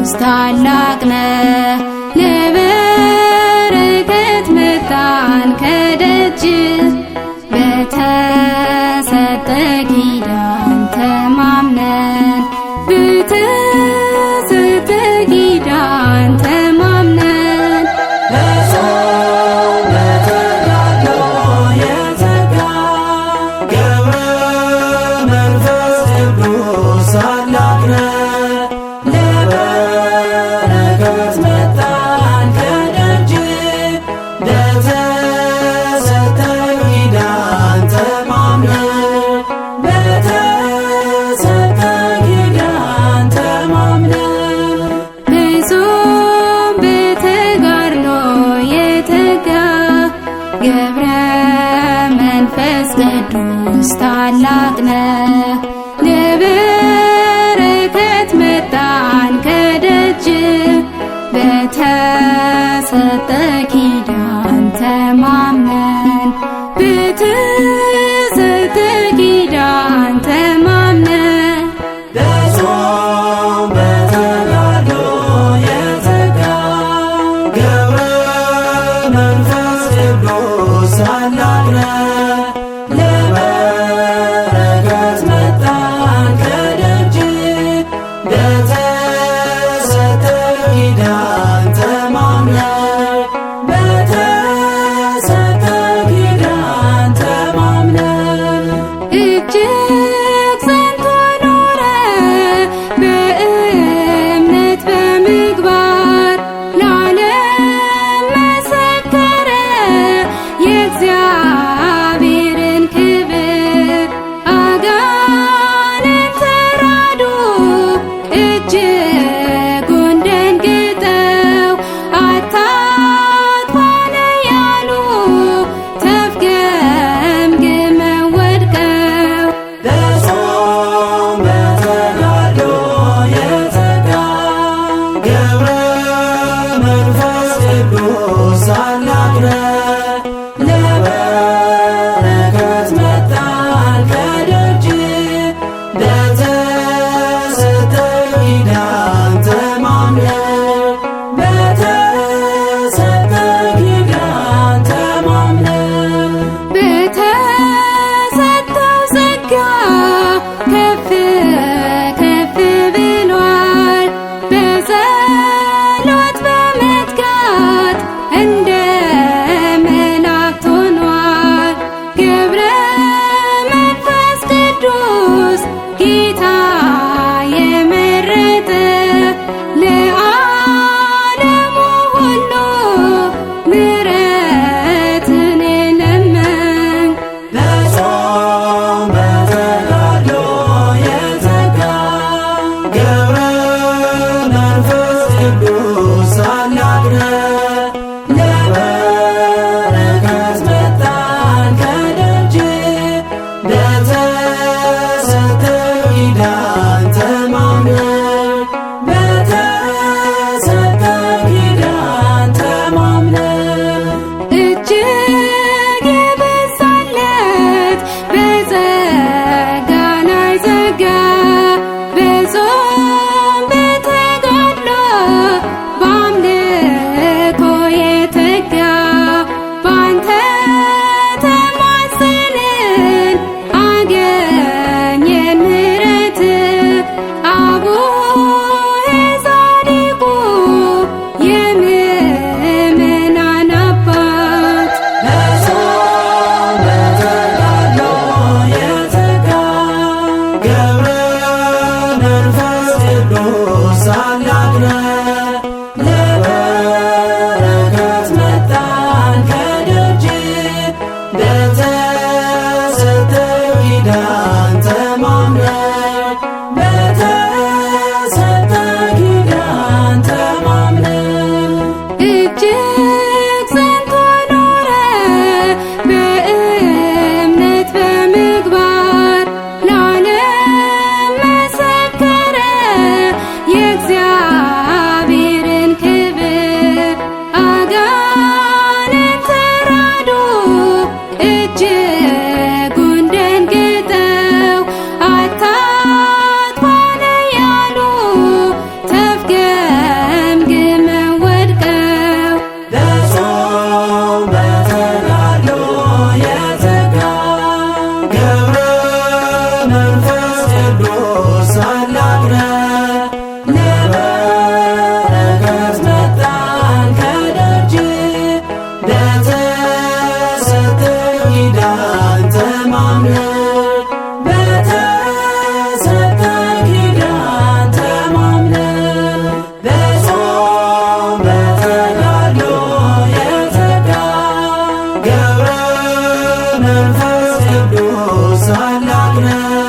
ቅዱስ ታላቅ ነህ ለበረከት መጣን ከደጅ በተሰጠ ኪዳን ተማምነን በተሰጠ ኪዳን ተማምነን በጾም በተጋድሎ የተጋ ገብረ መንፈስ ቅዱስ ታላቅ ነህ ለበረከት መጣን ከደጅ በተሰጠ ኪዳን ተማምነን በተሰጠ ኪዳን ተማምነን በጾም በተጋድሎ የተጋ ገብረ መንፈስ ቅዱስ ታላቅ ነህ ለበረከት መጣን ከደጅ በተሰጠ ኪዳን ተማምነን በተሰጠ ኪዳን ተማምነን በጾም በተጋድሎ የተጋ ገብረ መንፈስ ቅዱስ ታላቅ ነህ ለበረከት መጣን ከደጅ በተሰጠ ኪዳን ተማምነን በተሰጠ ኪዳን ተማምነን እጅግ ጸንቶ ኖረ በእምነት በምግባር ለዓለም መሰከረ የእግዚአብሔርን ክብር አጋንንት ተራዱ እጅጉን ደንግጠው አታጥፋን ያሉ ተፍገምግመው ወድቀው በጾም በተጋድሎ የተጋ ገብረ መንፈስ ቅዱስ ታላቅ ነህ ለበረከት መጣን ከደጅ በተሰጠ ኪዳን ተማምነን በተሰጠ ኪዳን ተማምነን በተሰጠው ጸጋ ከፍ ከፍ ብሏል በጸሎት በመትጋት እንደ መላእክት ሆኗል ገብረ መንፈስ ቅዱስ ጌታ የመረጠ ለዓለሙ ሁሉ ምሕረትን የለመን በጾም በተጋድሎ የተጋ ገብረ መንፈስ ቅዱስ ታላቅ ነህ ለበረከት መጣን ከደጅ በተሰጠ ኪዳን ተማምነን በተሰጠ ኪዳን ተማምነን እጅግ የበዛለት በጸጋ ላይ ጸጋ በጾም በተጋድሎ በአምልኮ የተጋ ባንተ ተማጽንን አገኘን ምሕረት አቡነ ጻድቁ የምእመናን አባት በጾም በተጋድሎ የተጋ ገብረ መንፈስ ቅዱስ ታላቅ ነህ ለበረከት መጣን ከደጅ በተሰጠ ኪዳን ተማምነን በተሰጠ ኪዳን ተማምነን እጅግ ጸንቶ ኖረ በእምነት በምግባር ለዓለም መሰከረ የእግዚአብሔርን ክብር አጋንንት ተራዱ እጅጉን ደንግጠው አታጥፋን ያሉ ተፍገ ቅዱስ ታላቅ ነው።